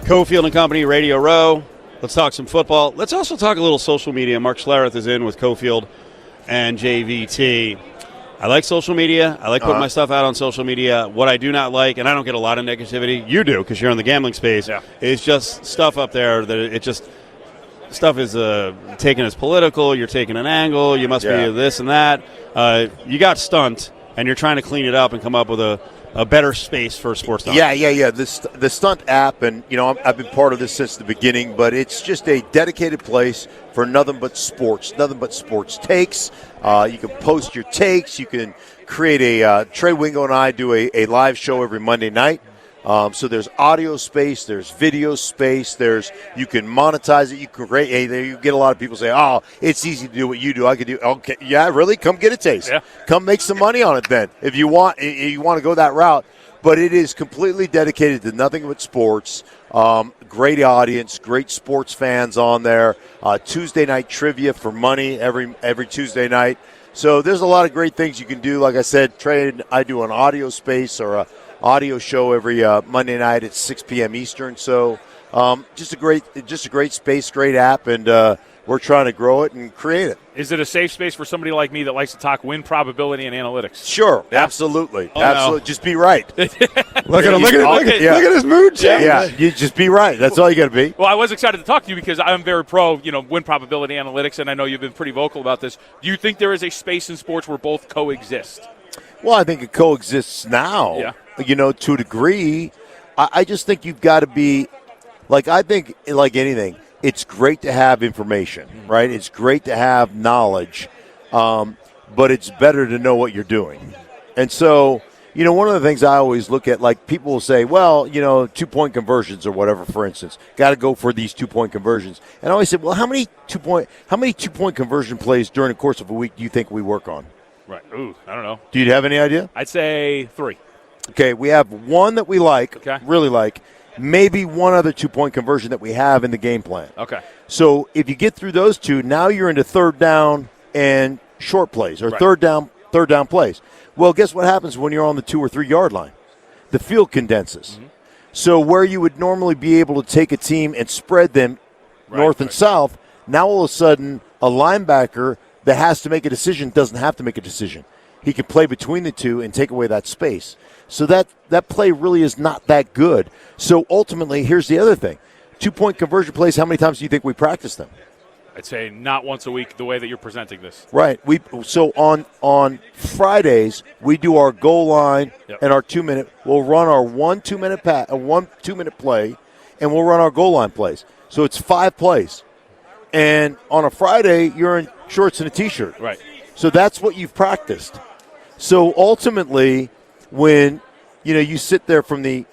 Cofield and Company, Radio Row. Let's talk some football. Let's also talk a little social media. Mark Schlereth is in with Cofield and JVT. I like social media. I like putting my stuff out on social media. What I do not like, and I don't get a lot of negativity, you do because you're in the gambling space, is just stuff up there that it just – stuff is taken as political. You're taking an angle. You must be this and that. You got Stunt, and you're trying to clean it up and come up with a better space for sports talk. Yeah. The Stunt app, and I've been part of this since the beginning, but it's just a dedicated place for nothing but sports takes. You can post your takes. You can create a Trey Wingo and I do a live show every Monday night. So there's audio space, there's video space, you can monetize it, you can create. You get a lot of people say, "Oh, it's easy to do what you do. I could do." Okay, yeah, really? Come get a taste. Yeah. Come make some money on it then, if you want. You want to go that route, but it is completely dedicated to nothing but sports. Great audience, great sports fans on there. Tuesday night trivia for money every Tuesday night. So there's a lot of great things you can do. Like I said, Trey and I do an audio space or a audio show every Monday night at 6 p.m. Eastern. So just a great space, great app, and we're trying to grow it and create it. Is it a safe space for somebody like me that likes to talk win probability and analytics? Sure, absolutely. Absolutely. No. Just be right. Look at his mood change. Yeah, you just be right. That's all you got to be. Well, I was excited to talk to you because I'm very pro, win probability analytics, and I know you've been pretty vocal about this. Do you think there is a space in sports where both coexist? Well, I think it coexists now. Yeah. To a degree. I just think you've got to be, I think like anything, it's great to have information, right? It's great to have knowledge, but it's better to know what you're doing. And so, one of the things I always look at, people will say, well, 2-point conversions or whatever, for instance, got to go for these 2-point conversions. And I always say, well, how many 2-point conversion plays during the course of a week do you think we work on? Right. Ooh, I don't know. Do you have any idea? I'd say 3. Okay, we have one that we really like, maybe one other 2-point conversion that we have in the game plan. Okay. So if you get through those two, now you're into third down and short plays, or third down plays. Well, guess what happens when you're on the 2 or 3 yard line? The field condenses. Mm-hmm. So where you would normally be able to take a team and spread them north and south, now all of a sudden a linebacker that has to make a decision doesn't have to make a decision. He can play between the two and take away that space. So that play really is not that good. So ultimately, here's the other thing. 2-point conversion plays, how many times do you think we practice them? I'd say not once a week the way that you're presenting this. Right. So on Fridays, we do our goal line and our 2-minute. We'll run our 1 2-minute a 1 2-minute play, and we'll run our goal line plays. So it's 5 plays. And on a Friday, you're in shorts and a T-shirt. Right. So that's what you've practiced. So ultimately, when you sit there from the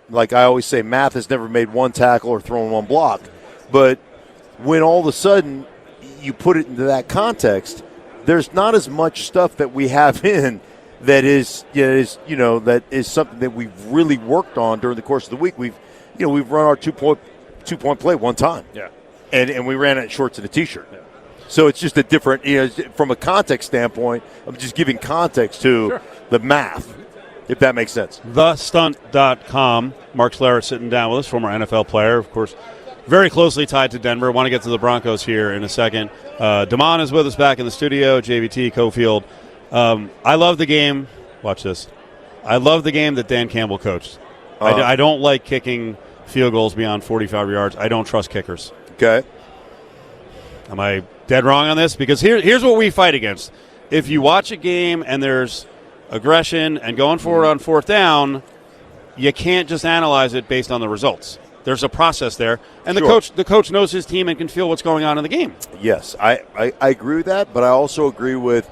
like I always say, math has never made one tackle or thrown one block, but when all of a sudden you put it into that context, there's not as much stuff that we have in that is something that we've really worked on during the course of the week. We've run our 2-point play one time, and we ran it in shorts and a T-shirt. Yeah. So it's just a different, from a context standpoint, I'm just giving context to the math, if that makes sense. TheStunt.com. Mark Schlereth sitting down with us, former NFL player, of course, very closely tied to Denver. Want to get to the Broncos here in a second. Damon is with us back in the studio, JVT, Cofield. I love the game. Watch this. I love the game that Dan Campbell coached. I don't like kicking field goals beyond 45 yards. I don't trust kickers. Okay. Am I dead wrong on this? Because here's what we fight against. If you watch a game and there's aggression and going for it on 4th down, you can't just analyze it based on the results. There's a process there, and the coach knows his team and can feel what's going on in the game. Yes, I agree with that, but I also agree with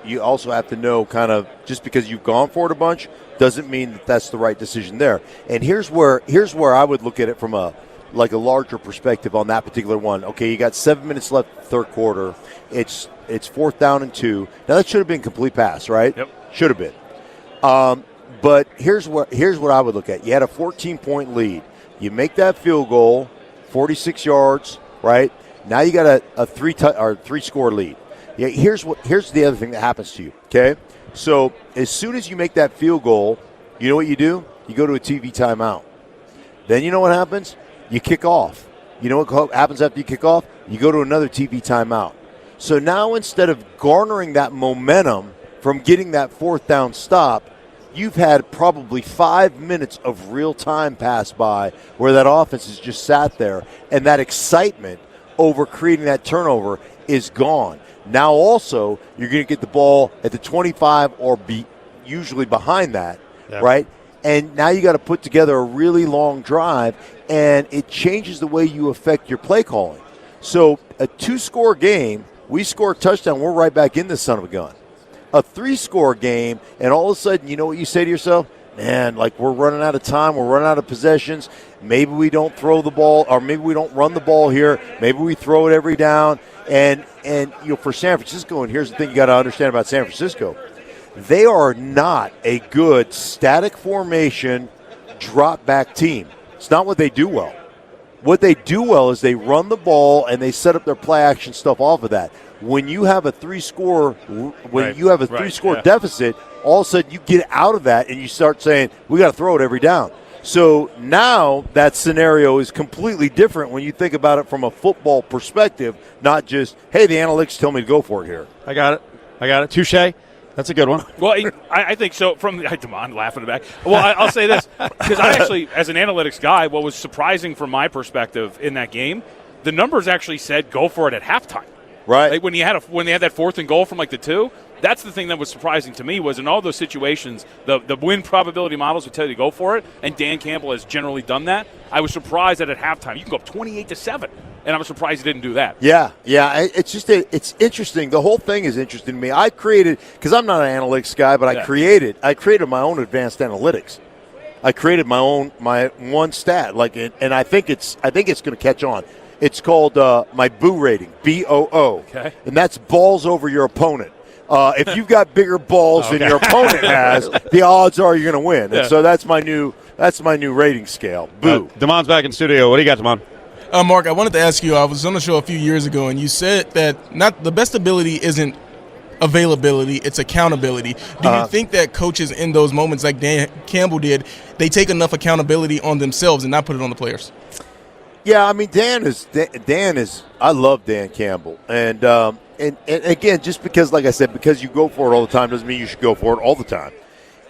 you also have to know kind of just because you've gone for it a bunch doesn't mean that that's the right decision there. And here's where I would look at it from a larger perspective on that particular one. Okay, you got 7 minutes left third quarter. It's 4th down and 2. Now that should have been complete pass, right? Yep. Should have been. But here's what I would look at. You had a 14-point lead. You make that field goal, 46 yards, right? Now you got a 3-score lead. Yeah, here's the other thing that happens to you, okay? So as soon as you make that field goal, you know what you do? You go to a TV timeout. Then you know what happens? You kick off. You know what happens after you kick off? You go to another TV timeout. So now instead of garnering that momentum from getting that fourth down stop, you've had probably 5 minutes of real time pass by where that offense has just sat there, and that excitement over creating that turnover is gone. Now also, you're going to get the ball at the 25 or be usually behind that, right? And now you got to put together a really long drive, and it changes the way you affect your play calling. So a 2-score game, we score a touchdown, we're right back in this son of a gun. A 3-score game, and all of a sudden, you know what you say to yourself? Man, like, we're running out of time, we're running out of possessions. Maybe we don't throw the ball, or maybe we don't run the ball here. Maybe we throw it every down. And you know, for San Francisco, and here's the thing you got to understand about San Francisco, they are not a good static formation drop back team. It's not what they do well. What they do well is they run the ball and they set up their play action stuff off of that. When you have a 3-score deficit, all of a sudden you get out of that and you start saying, we got to throw it every down. So now that scenario is completely different when you think about it from a football perspective, not just, hey, the analytics tell me to go for it here. I got it. Touche. That's a good one. Well, I think so. Damon laughing in the back. Well, I'll say this, because I actually, as an analytics guy, what was surprising from my perspective in that game, the numbers actually said go for it at halftime. Right. Like when they had that 4th and goal from like the 2, that's the thing that was surprising to me was in all those situations, the win probability models would tell you to go for it, and Dan Campbell has generally done that. I was surprised that at halftime you can go up 28-7, and I was surprised he didn't do that. Yeah. It's just it's interesting. The whole thing is interesting to me. I created, because I'm not an analytics guy, but I created my own advanced analytics. I created my one stat, and I think it's going to catch on. It's called my boo rating, BOO, okay. And that's balls over your opponent. If you've got bigger balls than your opponent has, the odds are you're going to win. And so that's my new rating scale. Boo. Damon's back in studio. What do you got, Damon? Mark, I wanted to ask you, I was on the show a few years ago, and you said that not the best ability isn't availability, it's accountability. Do you think that coaches in those moments, like Dan Campbell did, they take enough accountability on themselves and not put it on the players? Yeah, I mean, Dan is. I love Dan Campbell, and again, just because, like I said, because you go for it all the time doesn't mean you should go for it all the time.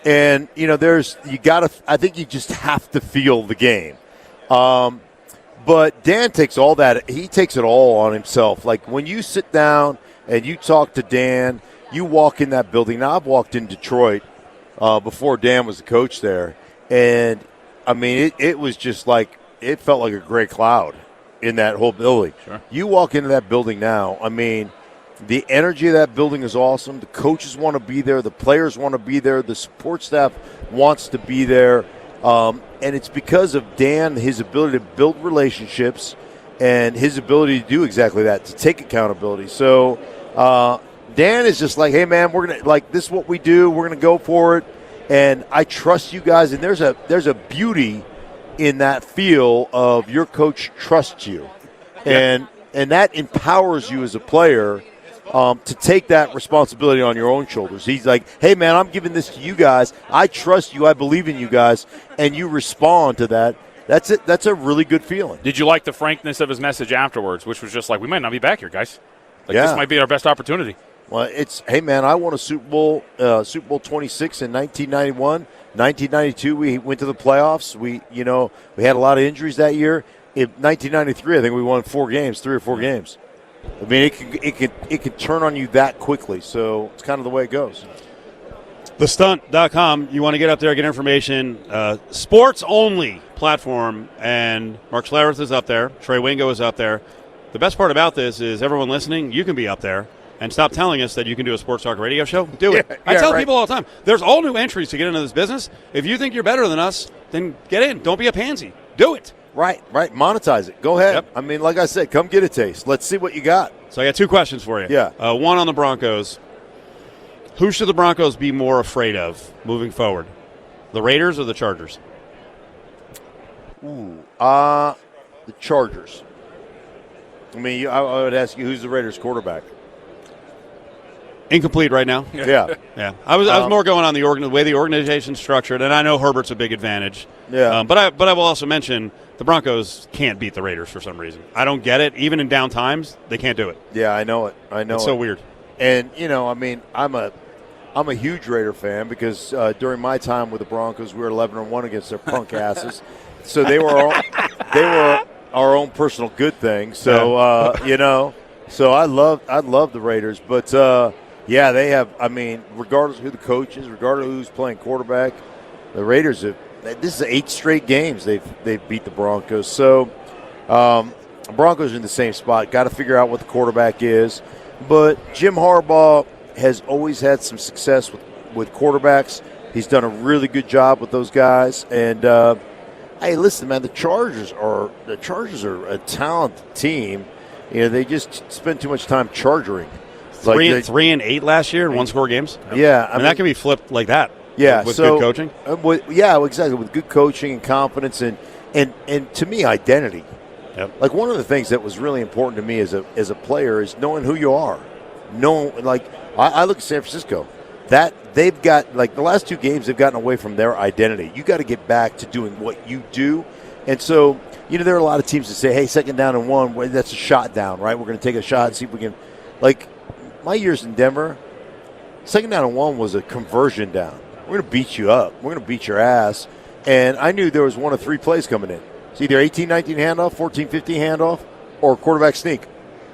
And you know, I think you just have to feel the game. But Dan takes all that. He takes it all on himself. Like when you sit down and you talk to Dan, you walk in that building. Now I've walked in Detroit before Dan was the coach there, and I mean, it was just like. It felt like a gray cloud in that whole building. Sure. You walk into that building now, I mean, the energy of that building is awesome. The coaches want to be there. The players want to be there. The support staff wants to be there. And it's because of Dan, his ability to build relationships and his ability to do exactly that, to take accountability. So Dan is just like, hey, man, we're going to, like, this is what we do. We're going to go for it. And I trust you guys. And there's a beauty in that feel of your coach trusts you, and that empowers you as a player to take that responsibility on your own shoulders. He's like, hey, man, I'm giving this to you guys. I trust you. I believe in you guys, and you respond to that. That's it. That's a really good feeling. Did you like the frankness of his message afterwards, which was just like, we might not be back here, guys. This might be our best opportunity. Well, it's, hey, man, I won a Super Bowl 26 in 1991. 1992, we went to the playoffs. We had a lot of injuries that year. In 1993, I think we won 3 or 4 games. I mean, it can turn on you that quickly. So it's kind of the way it goes. TheStunt.com. You want to get up there, get information. Sports only platform, and Mark Schlereth is up there. Trey Wingo is up there. The best part about this is everyone listening, you can be up there. And stop telling us that you can do a sports talk radio show. Do it. I tell people all the time, there's all new entries to get into this business. If you think you're better than us, then get in. Don't be a pansy. Do it. Right. Monetize it. Go ahead. Yep. I mean, like I said, come get a taste. Let's see what you got. So I got 2 questions for you. Yeah. One on the Broncos. Who should the Broncos be more afraid of moving forward? The Raiders or the Chargers? The Chargers. I mean, I would ask you, who's the Raiders quarterback? Incomplete right now. Yeah. Yeah, I was more going on the way the organization's structured, and I know Herbert's a big advantage. Yeah. But I will also mention the Broncos can't beat the Raiders for some reason. I don't get it. Even in down times, they can't do it. Yeah, I know it. It's so weird. And I'm a huge Raider fan because during my time with the Broncos, we were 11-1 against their punk asses. So they were our own personal good thing. So so I love the Raiders, but. Yeah, they have. I mean, regardless of who the coach is, regardless of who's playing quarterback, the Raiders have. This is 8 straight games they've beat the Broncos. So, Broncos are in the same spot. Got to figure out what the quarterback is. But Jim Harbaugh has always had some success with quarterbacks. He's done a really good job with those guys. And hey, listen, man, the Chargers are a talented team. They just spend too much time charging. 3-8 last year in one-score games. Yeah, I mean that can be flipped like that. Yeah, with good coaching. Exactly. With good coaching and confidence and to me, identity. Yep. Like one of the things that was really important to me as a player is knowing who you are. I look at San Francisco. That they've got the last 2 games they've gotten away from their identity. You got to get back to doing what you do, and so there are a lot of teams that say, "Hey, 2nd down and 1, that's a shot down, right? We're going to take a shot and see if we can." My years in Denver, 2nd down and 1 was a conversion down. We're going to beat you up. We're going to beat your ass. And I knew there was 1 of 3 plays coming in. It's either 18-19 handoff, 14-15 handoff, or quarterback sneak.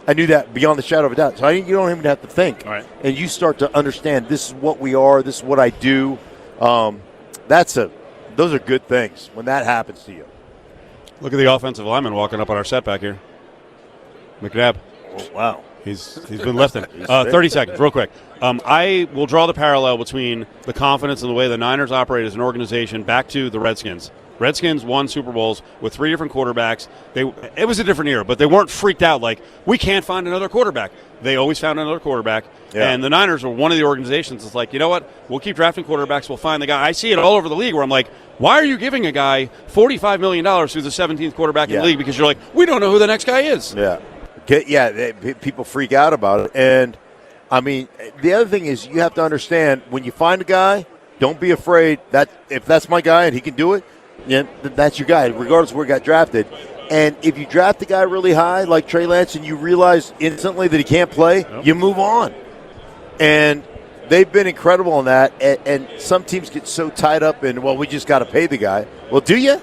I knew that beyond the shadow of a doubt. So you don't even have to think. Right. And you start to understand this is what we are, this is what I do. Those are good things when that happens to you. Look at the offensive lineman walking up on our set back here. McNabb. Oh, wow. He's been lifting. 30 seconds, real quick. I will draw the parallel between the confidence and the way the Niners operate as an organization back to the Redskins. Redskins won Super Bowls with 3 different quarterbacks. It was a different era, but they weren't freaked out like, we can't find another quarterback. They always found another quarterback. Yeah. And the Niners are one of the organizations that's like, you know what, we'll keep drafting quarterbacks, we'll find the guy. I see it all over the league where I'm like, why are you giving a guy $45 million who's the 17th quarterback in the league? Because you're like, we don't know who the next guy is. Yeah. People freak out about it. And, I mean, the other thing is you have to understand when you find a guy, don't be afraid that if that's my guy and he can do it, that's your guy, regardless of where he got drafted. And if you draft a guy really high, like Trey Lance, and you realize instantly that he can't play, you move on. And they've been incredible on that. And some teams get so tied up in, well, we just got to pay the guy. Well, do you?